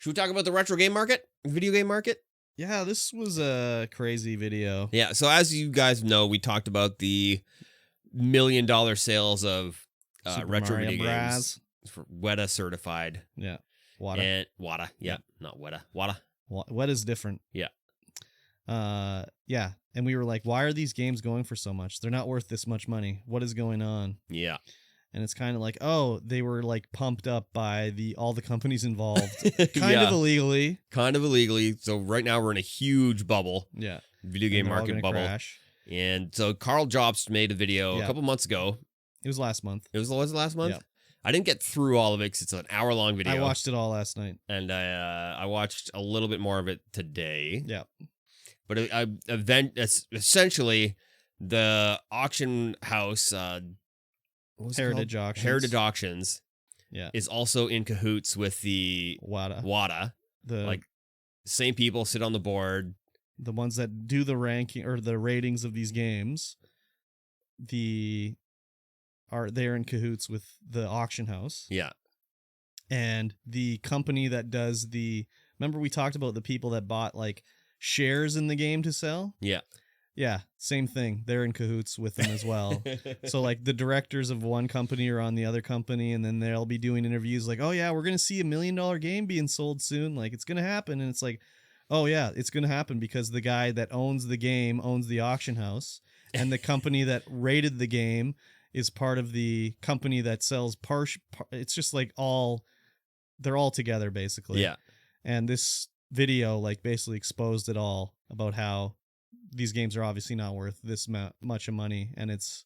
Should we talk about the retro game market, video game market? Yeah, this was a crazy video. Yeah. So as you guys know, we talked about the $1 million sales of Super retro Mario video Bros. games for WETA certified. Yeah. Wada. And WATA. Yeah, not WETA. WATA. What is different? Yeah. Yeah. And we were like, why are these games going for so much? They're not worth this much money. What is going on? Yeah. And it's kind of like, oh, they were like pumped up by all the companies involved, kind Yeah. of illegally. Kind of illegally. So right now we're in a huge bubble. Yeah. Video game And they're all market gonna bubble. crash. And so Carl Jobst made a video Yeah. a couple months ago. It was last month. Was it last month? Yeah. I didn't get through all of it because it's an hour-long video. I watched it all last night. And I watched a little bit more of it today. Yeah. But essentially, the auction house, what was it called? Heritage Auctions. Heritage Auctions, Yeah. is also in cahoots with the WATA. WATA. Same people sit on the board. The ones that do the ranking or the ratings of these games, they're in cahoots with the auction house. Yeah. And the company that does remember we talked about the people that bought like shares in the game to sell? Yeah. Yeah, same thing. They're in cahoots with them as well. So like the directors of one company are on the other company, and then they'll be doing interviews like, oh yeah, we're going to see $1 million game being sold soon. Like it's going to happen. And it's like, oh yeah, it's going to happen because the guy that owns the game owns the auction house, and the company that rated the game is part of the company that sells it's just like they're all together basically. Yeah. And this video like basically exposed it all about how these games are obviously not worth this much of money, and it's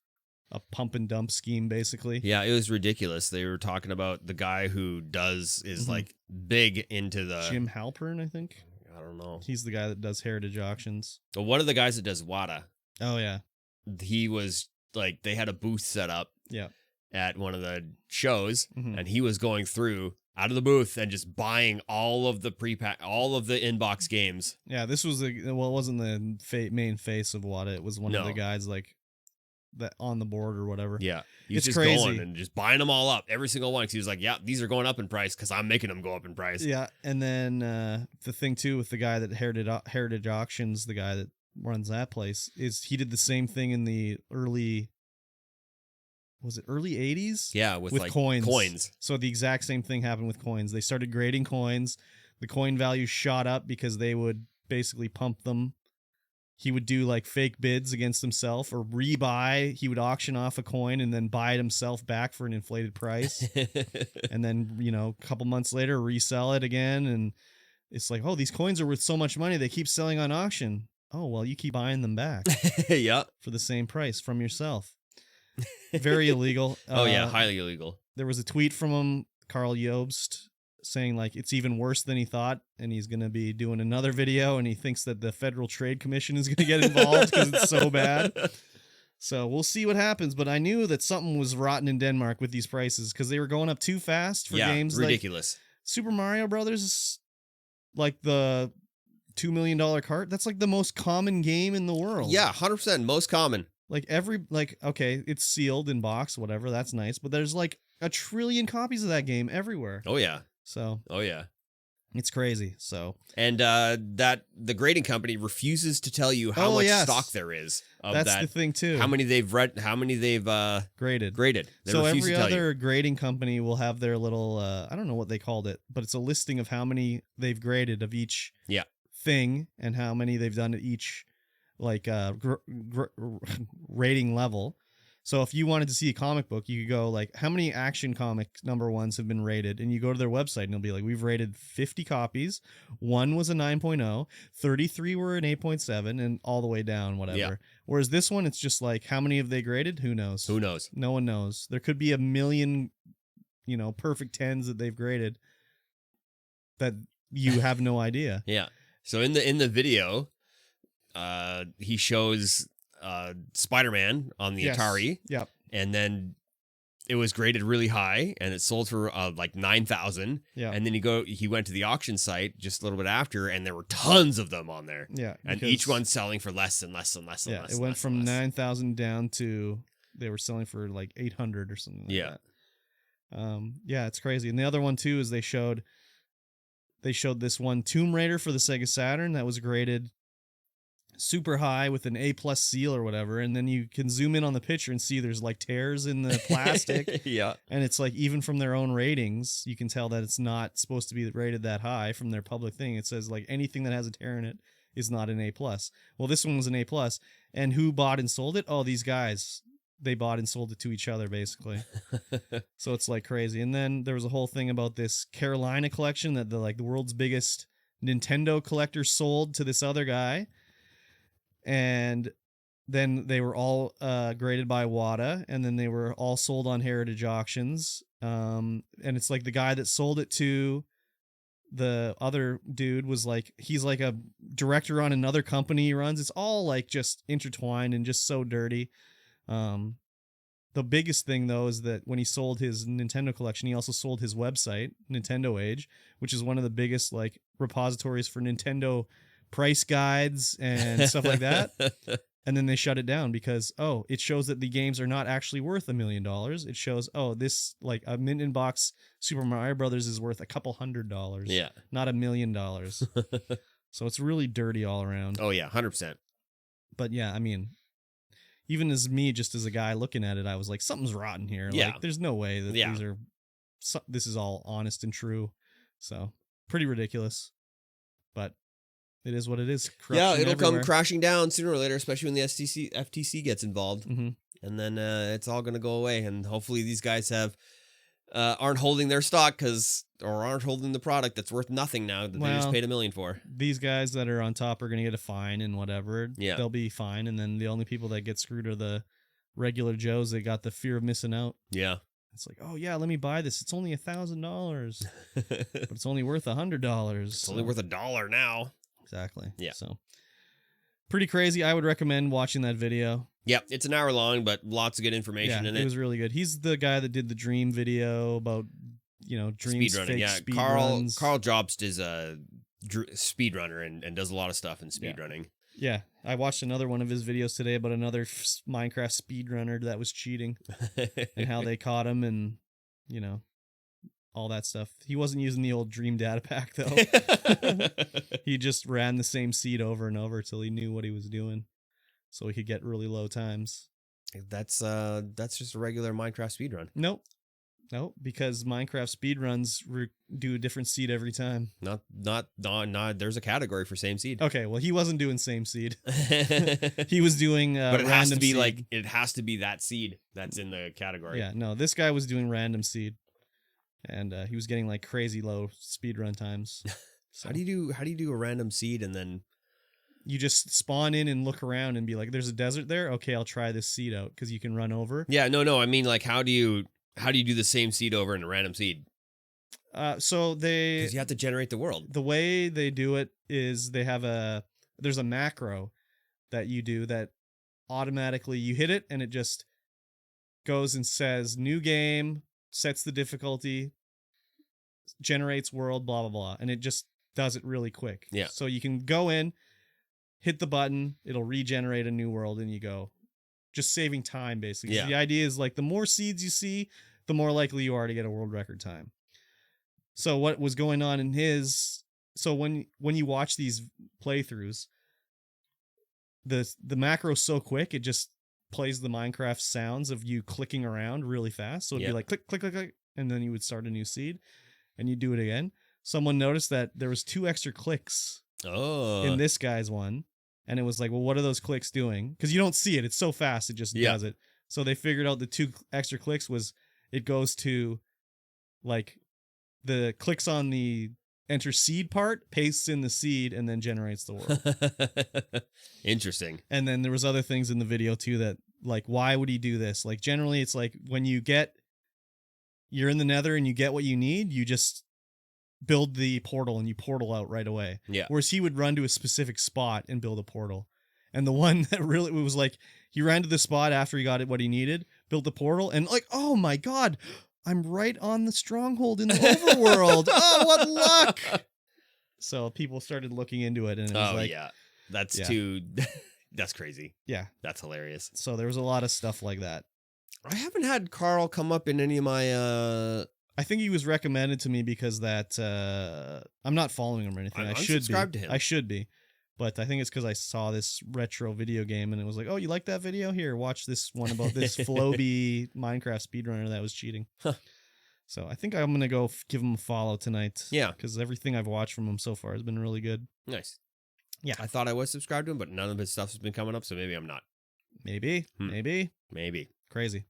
a pump and dump scheme basically. Yeah, it was ridiculous. They were talking about the guy who is like big into the Jim Halpern, I think. I don't know. He's the guy that does Heritage Auctions. But one of the guys that does WATA, Oh yeah. he was like, they had a booth set up Yeah. at one of the shows, Mhm. and he was going through out of the booth and just buying all of the inbox games. Yeah, this was it wasn't the main face of WATA. It was one of No. the guys like that on the board or whatever. Yeah. He was It's just crazy. going and just buying them all up, every single one. 'Cause he was like, yeah, these are going up in price because I'm making them go up in price. Yeah, and then the thing too with the guy that Heritage Auctions, the guy that runs that place, is he did the same thing in the early 80s? Yeah, with like coins. So the exact same thing happened with coins. They started grading coins. The coin value shot up because they would basically pump them. He would do like fake bids against himself or rebuy. He would auction off a coin and then buy it himself back for an inflated price. And then, a couple months later, resell it again. And it's like, oh, these coins are worth so much money. They keep selling on auction. Oh, well, you keep buying them back Yeah. for the same price from yourself. Very illegal. Oh, yeah. Highly illegal. There was a tweet from him, Carl Jobst, saying like it's even worse than he thought, and he's going to be doing another video, and he thinks that the Federal Trade Commission is going to get involved because it's so bad. So we'll see what happens, but I knew that something was rotten in Denmark with these prices because they were going up too fast for games ridiculous. like Super Mario Brothers is like the $2 million cart. That's like the most common game in the world. Yeah, 100%. Most common. Like okay, it's sealed in box, whatever, that's nice, but there's like 1 trillion copies of that game everywhere. Oh, yeah. So Oh, yeah. it's crazy. So And that the grading company refuses to tell you how much stock there is of that's that. the thing too. How many they've graded. They So refuse every to tell other grading company will have their little I don't know what they called it, but it's a listing of how many they've graded of each thing and how many they've done at each like rating level. So if you wanted to see a comic book, you could go like, how many Action Comic #1s have been rated? And you go to their website and it'll be like, we've rated 50 copies. 1 was a 9.0, 33 were an 8.7, and all the way down, whatever. Yeah. Whereas this one, it's just like, how many have they graded? Who knows? Who knows? No one knows. There could be 1 million, perfect 10s that they've graded that you have no idea. Yeah. So in the video, he shows Spider-Man on the Atari. Yep. And then it was graded really high and it sold for like 9,000. Yeah. And then he went to the auction site just a little bit after and there were tons of them on there. Yeah. And each one's selling for less and less and less and Yeah. less. It went from 9,000 down to they were selling for like 800 or something like that. Yeah, it's crazy. And the other one too is they showed they showed this one Tomb Raider for the Sega Saturn that was graded super high with an A+ seal or whatever, and then you can zoom in on the picture and see there's like tears in the plastic. Yeah. And it's like, even from their own ratings, you can tell that it's not supposed to be rated that high from their public thing. It says like anything that has a tear in it is not an A+. Well, this one was an A+. And who bought and sold it? Oh, these guys. They bought and sold it to each other, basically. So it's like crazy. And then there was a whole thing about this Carolina collection that the world's biggest Nintendo collector sold to this other guy. And then they were all graded by WATA, and then they were all sold on Heritage Auctions. And it's like the guy that sold it to the other dude was like, he's like a director on another company he runs. It's all like just intertwined and just so dirty. The biggest thing though is that when he sold his Nintendo collection, he also sold his website, Nintendo Age, which is one of the biggest like repositories for Nintendo price guides and stuff like that. And then they shut it down because, oh, it shows that the games are not actually worth $1 million. It shows, oh, this like a mint in box Super Mario Brothers is worth $200. Yeah. Not $1 million. So it's really dirty all around. Oh yeah, 100%. But yeah, I mean, even as me, just as a guy looking at it, I was like, something's rotten here. Yeah. Like, there's no way that Yeah. this is all honest and true. So pretty ridiculous. But it is what it is. Yeah, Corruption it'll everywhere. come crashing down sooner or later, especially when the FTC gets involved, Mm-hmm. and then it's all going to go away. And hopefully, these guys aren't holding their stock or aren't holding the product that's worth nothing now that they just Well, paid $1 million for. These guys that are on top are going to get a fine and whatever. Yeah. They'll be fine. And then the only people that get screwed are the regular Joes that got the fear of missing out. Yeah. It's like, oh yeah, let me buy this. It's only $1,000, but it's only worth $100. It's only worth $1 now. Exactly. Yeah. So pretty crazy. I would recommend watching that video. Yep, it's an hour long, but lots of good information in it it. was really good. He's the guy that did the Dream video about, Dream's Speedrunning, fake yeah. speed Carl runs. Jobst is a speedrunner and does a lot of stuff in Yeah. speedrunning. Yeah, I watched another one of his videos today about another Minecraft speedrunner that was cheating and how they caught him and, all that stuff. He wasn't using the old Dream data pack, though. He just ran the same seed over and over till he knew what he was doing so he could get really low times. That's just a regular Minecraft speedrun. Nope, because Minecraft speedruns do a different seed every time. Not. There's a category for same seed. Okay, well, he wasn't doing same seed. He was doing but it has to random be seed. it has to be that seed that's in the category. Yeah, no, this guy was doing random seed, and he was getting like crazy low speedrun times. So How do you do a random seed and then? you just spawn in and look around and be like, "There's a desert there. Okay, I'll try this seed out," because you can run over. Yeah, no. I mean, like, how do you do the same seed over in a random seed? So Because you have to generate the world. the way they do it is there's a macro that you do that automatically you hit it and it just goes and says new game, sets the difficulty, generates world, blah blah blah, and it just does it really quick. Yeah. So you can go in, hit the button, it'll regenerate a new world, and you go, just saving time basically. Yeah. The idea is like the more seeds you see, the more likely you are to get a world record time. So what was going on in when you watch these playthroughs, the macro's so quick, it just plays the Minecraft sounds of you clicking around really fast. So it'd Yeah. be like click, click, click, click, and then you would start a new seed and you do it again. Someone noticed that there was 2 extra clicks Oh. in this guy's one. And it was like, well, what are those clicks doing? Because you don't see it. It's so fast. It just Yeah. does it. So they figured out the 2 extra clicks was it goes to like the clicks on the enter seed part, pastes in the seed, and then generates the world. Interesting. And then there was other things in the video too that like, why would he do this? Like generally it's like when you're in the nether and you get what you need, you just build the portal and you portal out right away. Yeah. Whereas he would run to a specific spot and build a portal. And the one that really was like, he ran to the spot after he got it what he needed, built the portal, and like, oh my God, I'm right on the stronghold in the overworld. Oh, what luck. So people started looking into it and it was like, yeah. That's Yeah. too that's crazy. yeah. That's hilarious. So there was a lot of stuff like that. I haven't had Carl come up in any of my I think he was recommended to me because that I'm not following him or anything. I'm I should be. unsubscribed to him. I should be. But I think it's because I saw this retro video game and it was like, oh, you like that video? Here, watch this one about this Floby Minecraft speedrunner that was cheating. Huh. So I think I'm going to go give him a follow tonight. Yeah. Because everything I've watched from him so far has been really good. Nice. Yeah. I thought I was subscribed to him, but none of his stuff has been coming up, so maybe I'm not. Maybe. Hmm. Maybe. Maybe. Crazy.